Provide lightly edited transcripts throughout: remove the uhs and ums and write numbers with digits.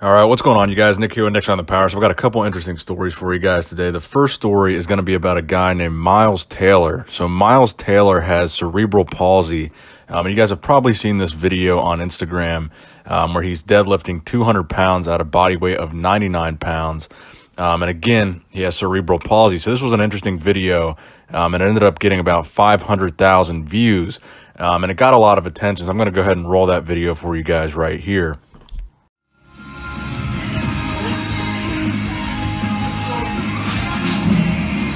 All right, what's going on, you guys? Nick here with Nick's on the Power. So I've got a couple interesting stories for you guys today. The first story is going to be about a guy named Miles Taylor. So Miles Taylor has cerebral palsy. And you guys have probably seen this video on Instagram where he's deadlifting 200 pounds at a body weight of 99 pounds. And again, he has cerebral palsy. So this was an interesting video, and it ended up getting about 500,000 views. And it got a lot of attention. So I'm going to go ahead and roll that video for you guys right here.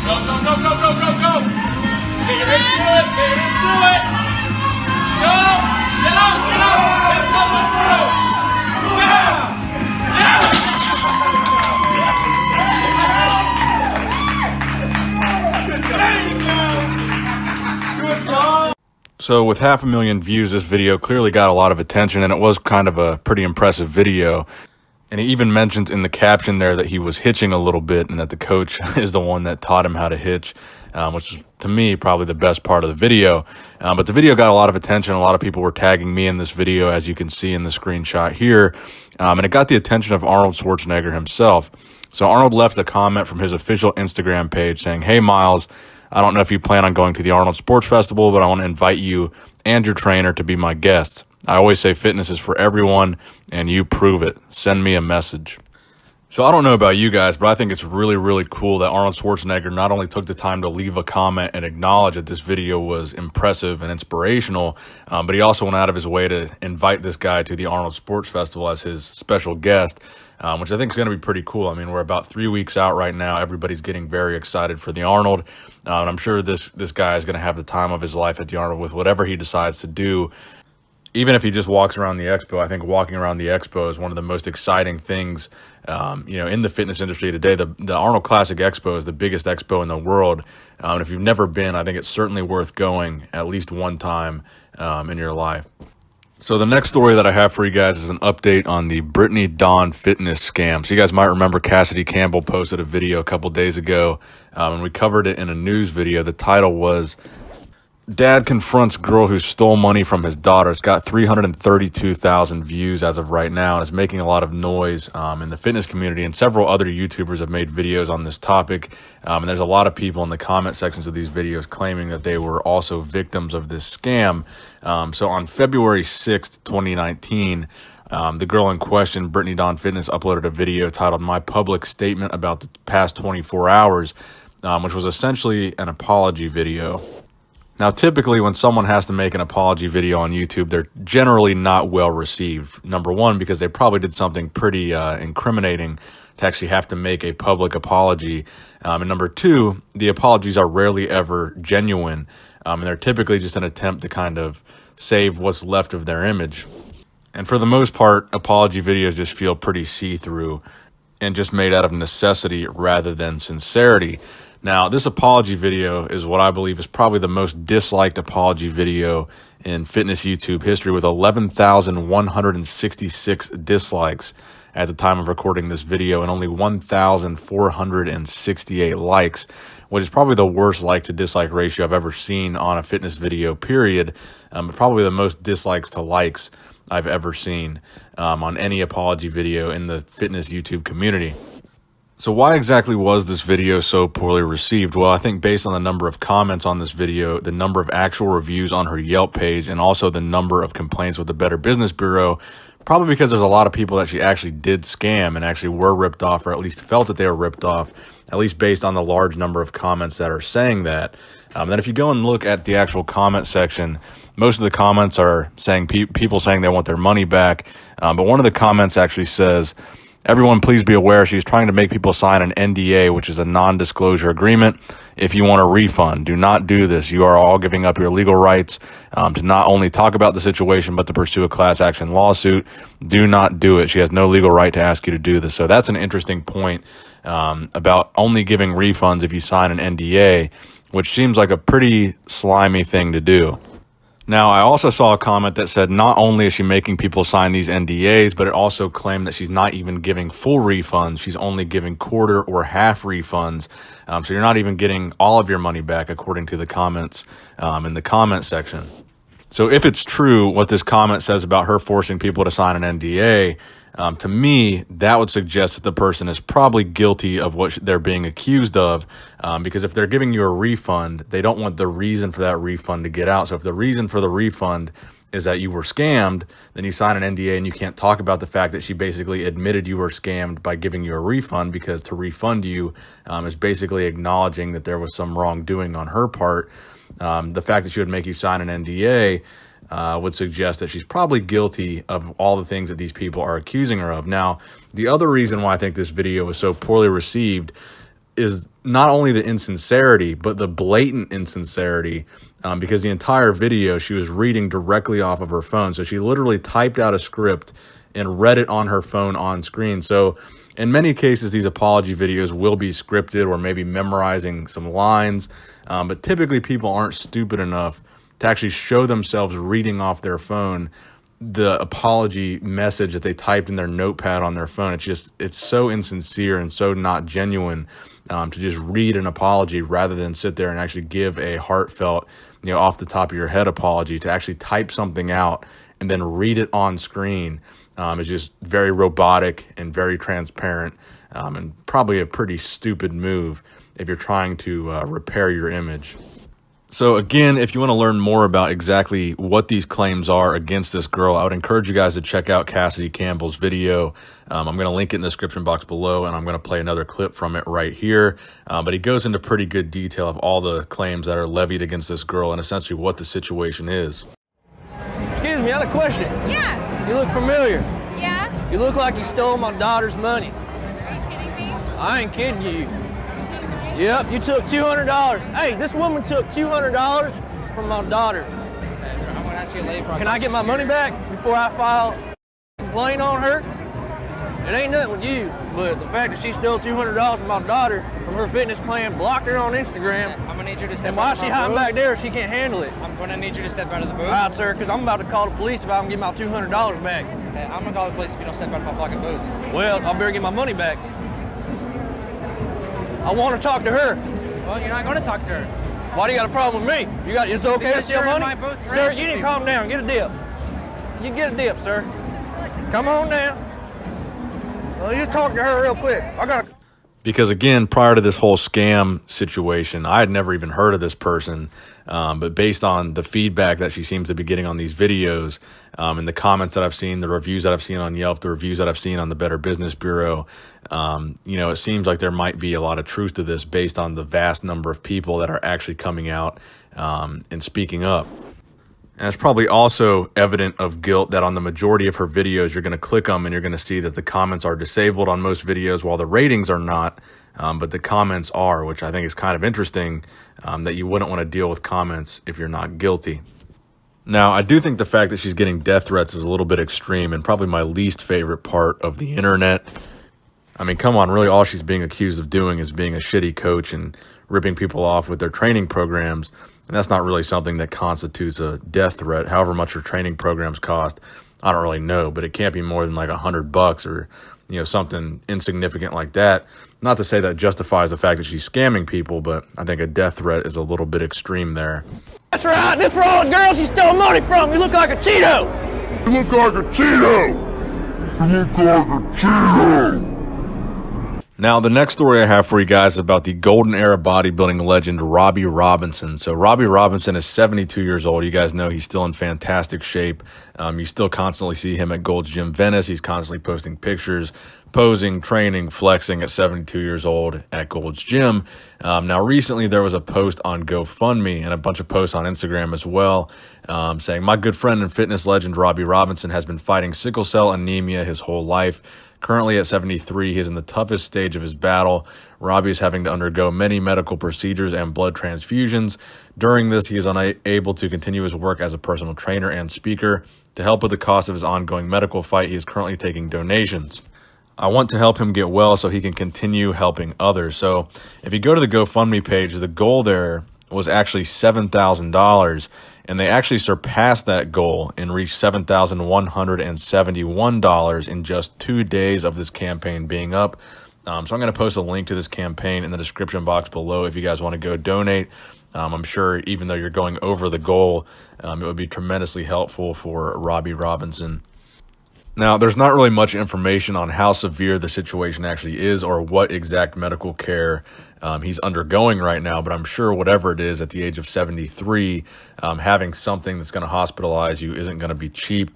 Go, go, go, go, go, go, go! Get your hands through it, get your hands through it! Go! Get out, get out! Get someone through! Yeah! Yeah! There you go! Good job! So with 500,000 views, this video clearly got a lot of attention, and it was kind of a pretty impressive video. And he even mentions in the caption there that he was hitching a little bit and that the coach is the one that taught him how to hitch, which is, to me, probably the best part of the video. But the video got a lot of attention. A lot of people were tagging me in this video, as you can see in the screenshot here. And it got the attention of Arnold Schwarzenegger himself. So Arnold left a comment from his official Instagram page saying, "Hey, Miles, I don't know if you plan on going to the Arnold Sports Festival, but I want to invite you and your trainer to be my guests. I always say fitness is for everyone, and you prove it. Send me a message." So I don't know about you guys, but I think it's really, really cool that Arnold Schwarzenegger not only took the time to leave a comment and acknowledge that this video was impressive and inspirational, but he also went out of his way to invite this guy to the Arnold Sports Festival as his special guest, which I think is going to be pretty cool. I mean, we're about 3 weeks out right now. Everybody's getting very excited for the Arnold, and I'm sure this guy is going to have the time of his life at the Arnold with whatever he decides to do. Even if he just walks around the expo, I think walking around the expo is one of the most exciting things, in the fitness industry today. The Arnold Classic Expo is the biggest expo in the world. And if you've never been, I think it's certainly worth going at least one time in your life. So the next story that I have for you guys is an update on the Brittany Dawn fitness scam. So you guys might remember Cassidy Campbell posted a video a couple days ago, and we covered it in a news video. The title was, "Dad Confronts Girl Who Stole Money from His Daughter." It's got 332,000 views as of right now, and it's making a lot of noise in the fitness community, and several other YouTubers have made videos on this topic, and there's a lot of people in the comment sections of these videos claiming that they were also victims of this scam. So on February 6th, 2019, the girl in question, Brittany Dawn Fitness, uploaded a video titled "My Public Statement About the Past 24 Hours," which was essentially an apology video. Now, typically when someone has to make an apology video on YouTube, they're generally not well received. Number one, because they probably did something pretty incriminating to actually have to make a public apology. And number two, the apologies are rarely ever genuine. And they're typically just an attempt to kind of save what's left of their image. And for the most part, apology videos just feel pretty see-through and just made out of necessity rather than sincerity. Now, this apology video is what I believe is probably the most disliked apology video in fitness YouTube history, with 11,166 dislikes at the time of recording this video and only 1,468 likes, which is probably the worst like to dislike ratio I've ever seen on a fitness video, period. But probably the most dislikes to likes I've ever seen on any apology video in the fitness YouTube community. So why exactly was this video so poorly received? Well, I think based on the number of comments on this video, the number of actual reviews on her Yelp page, and also the number of complaints with the Better Business Bureau, probably because there's a lot of people that she actually did scam and actually were ripped off, or at least felt that they were ripped off, at least based on the large number of comments that are saying that. Then if you go and look at the actual comment section, most of the comments are saying people saying they want their money back. But one of the comments actually says, "Everyone, please be aware she's trying to make people sign an NDA, which is a non-disclosure agreement. If you want a refund, do not do this. You are all giving up your legal rights to not only talk about the situation, but to pursue a class action lawsuit. Do not do it. She has no legal right to ask you to do this." So that's an interesting point about only giving refunds if you sign an NDA, which seems like a pretty slimy thing to do. Now, I also saw a comment that said not only is she making people sign these NDAs, but it also claimed that she's not even giving full refunds. She's only giving quarter or half refunds. So you're not even getting all of your money back, according to the comments in the comment section. So if it's true what this comment says about her forcing people to sign an NDA, To me, that would suggest that the person is probably guilty of what they're being accused of, because if they're giving you a refund, they don't want the reason for that refund to get out. So if the reason for the refund is that you were scammed, then you sign an NDA and you can't talk about the fact that she basically admitted you were scammed by giving you a refund, because to refund you is basically acknowledging that there was some wrongdoing on her part. The fact that she would make you sign an NDA would suggest that she's probably guilty of all the things that these people are accusing her of. Now, the other reason why I think this video was so poorly received is not only the insincerity, but the blatant insincerity, because the entire video, she was reading directly off of her phone. So she literally typed out a script and read it on her phone on screen. So in many cases, these apology videos will be scripted or maybe memorizing some lines, but typically people aren't stupid enough to actually show themselves reading off their phone the apology message that they typed in their notepad on their phone. It's so insincere and so not genuine to just read an apology rather than sit there and actually give a heartfelt, off the top of your head apology. To actually type something out and then read it on screen is just very robotic and very transparent, and probably a pretty stupid move if you're trying to repair your image. So again, if you want to learn more about exactly what these claims are against this girl, I would encourage you guys to check out Cassidy Campbell's video. I'm going to link it in the description box below, and I'm going to play another clip from it right here. But he goes into pretty good detail of all the claims that are levied against this girl and essentially what the situation is. Excuse me, I have a question. Yeah. You look familiar. Yeah? You look like you stole my daughter's money. Are you kidding me? I ain't kidding you. Yep, you took $200. Hey, this woman took $200 from my daughter. I'm gonna ask you later. Can I get my money back before I file a complaint on her? It ain't nothing with you, but the fact that she stole $200 from my daughter from her fitness plan, blocked her on Instagram. I'm gonna need you to step And out why of she my hiding booth. back there if she can't handle it? I'm gonna need you to step out of the booth. All right, sir, because I'm about to call the police if I don't get my $200 back. Hey, I'm gonna call the police if you don't step out of my fucking booth. Well, I better get my money back. I want to talk to her. Well, you're not gonna talk to her. Why do you got a problem with me? Is it okay Because to steal you're in money? my booth Sir, harassing you need to people. calm down. Get a dip. You get a dip, sir. Come on down. Well, you just talk to her real quick. I got. Because again, prior to this whole scam situation, I had never even heard of this person. But based on the feedback that she seems to be getting on these videos, and the comments that I've seen, the reviews that I've seen on Yelp, the reviews that I've seen on the Better Business Bureau, it seems like there might be a lot of truth to this based on the vast number of people that are actually coming out and speaking up. And it's probably also evident of guilt that on the majority of her videos, you're going to click them and you're going to see that the comments are disabled on most videos while the ratings are not, but the comments are, which I think is kind of interesting, that you wouldn't want to deal with comments if you're not guilty. Now, I do think the fact that she's getting death threats is a little bit extreme and probably my least favorite part of the internet. I mean, come on, really all she's being accused of doing is being a shitty coach and ripping people off with their training programs. And that's not really something that constitutes a death threat. However much her training programs cost, I don't really know, but it can't be more than like $100 or, something insignificant like that. Not to say that justifies the fact that she's scamming people, but I think a death threat is a little bit extreme there. That's right. This for all the girls she stole money from. You look like a Cheeto. You look like a Cheeto. You look like a Cheeto. Now, the next story I have for you guys is about the golden era bodybuilding legend, Robby Robinson. So Robby Robinson is 72 years old. You guys know he's still in fantastic shape. You still constantly see him at Gold's Gym Venice. He's constantly posting pictures, posing, training, flexing at 72 years old at Gold's Gym. Now, recently there was a post on GoFundMe and a bunch of posts on Instagram as well, saying, "My good friend and fitness legend Robby Robinson has been fighting sickle cell anemia his whole life. Currently at 73, he is in the toughest stage of his battle. Robby is having to undergo many medical procedures and blood transfusions. During this, he is unable to continue his work as a personal trainer and speaker. To help with the cost of his ongoing medical fight, he is currently taking donations. I want to help him get well so he can continue helping others." So if you go to the GoFundMe page, the goal there was actually $7,000. And they actually surpassed that goal and reached $7,171 in just 2 days of this campaign being up. So I'm going to post a link to this campaign in the description box below if you guys want to go donate. I'm sure even though you're going over the goal, it would be tremendously helpful for Robby Robinson. Now, there's not really much information on how severe the situation actually is or what exact medical care he's undergoing right now, but I'm sure whatever it is at the age of 73, having something that's going to hospitalize you isn't going to be cheap.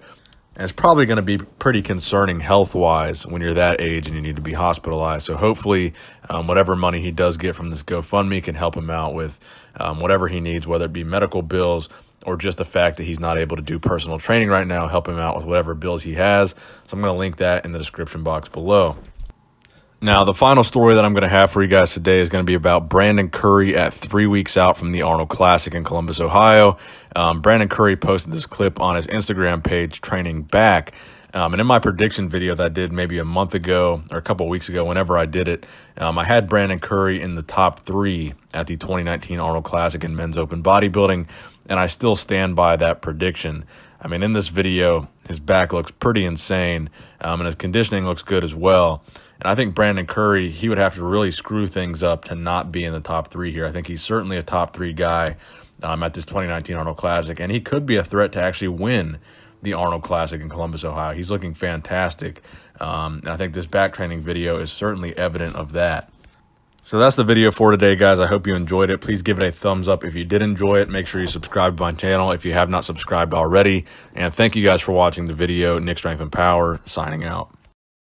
And it's probably going to be pretty concerning health-wise when you're that age and you need to be hospitalized. So hopefully whatever money he does get from this GoFundMe can help him out with whatever he needs, whether it be medical bills or just the fact that he's not able to do personal training right now, help him out with whatever bills he has. So I'm going to link that in the description box below. Now, the final story that I'm going to have for you guys today is going to be about Brandon Curry at 3 weeks out from the Arnold Classic in Columbus, Ohio. Brandon Curry posted this clip on his Instagram page, Training Back. And in my prediction video that I did maybe a month ago or a couple of weeks ago, whenever I did it, I had Brandon Curry in the top 3 at the 2019 Arnold Classic in men's open bodybuilding, and I still stand by that prediction. I mean, in this video, his back looks pretty insane, and his conditioning looks good as well. And I think Brandon Curry, he would have to really screw things up to not be in the top 3 here. I think he's certainly a top 3 guy at this 2019 Arnold Classic, and he could be a threat to actually win the Arnold Classic in Columbus, Ohio. He's looking fantastic, and I think this back training video is certainly evident of that. So that's the video for today, guys. I hope you enjoyed it. Please give it a thumbs up if you did enjoy it. Make sure you subscribe to my channel if you have not subscribed already. And thank you guys for watching the video. Nick Strength and Power, signing out.